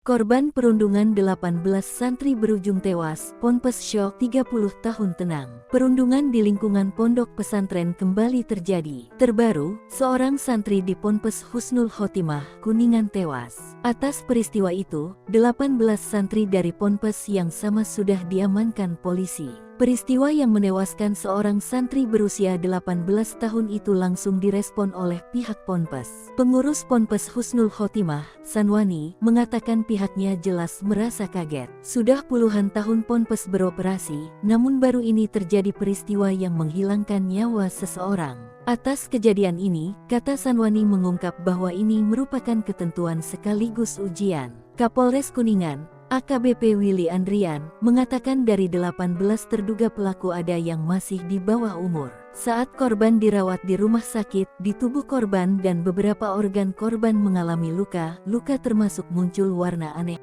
Korban perundungan 18 santri berujung tewas, Ponpes syok 30 tahun tenang. Perundungan di lingkungan pondok pesantren kembali terjadi. Terbaru, seorang santri di Ponpes Husnul Khotimah, Kuningan tewas. Atas peristiwa itu, 18 santri dari Ponpes yang sama sudah diamankan polisi. Peristiwa yang menewaskan seorang santri berusia 18 tahun itu langsung direspon oleh pihak Ponpes. Pengurus Ponpes Husnul Khotimah, Sanwani, mengatakan pihaknya jelas merasa kaget. Sudah puluhan tahun Ponpes beroperasi, namun baru ini terjadi peristiwa yang menghilangkan nyawa seseorang. Atas kejadian ini, kata Sanwani mengungkap bahwa ini merupakan ketentuan sekaligus ujian. Kapolres Kuningan, AKBP Willy Andrian, mengatakan dari 18 terduga pelaku ada yang masih di bawah umur. Saat korban dirawat di rumah sakit, di tubuh korban dan beberapa organ korban mengalami luka termasuk muncul warna aneh.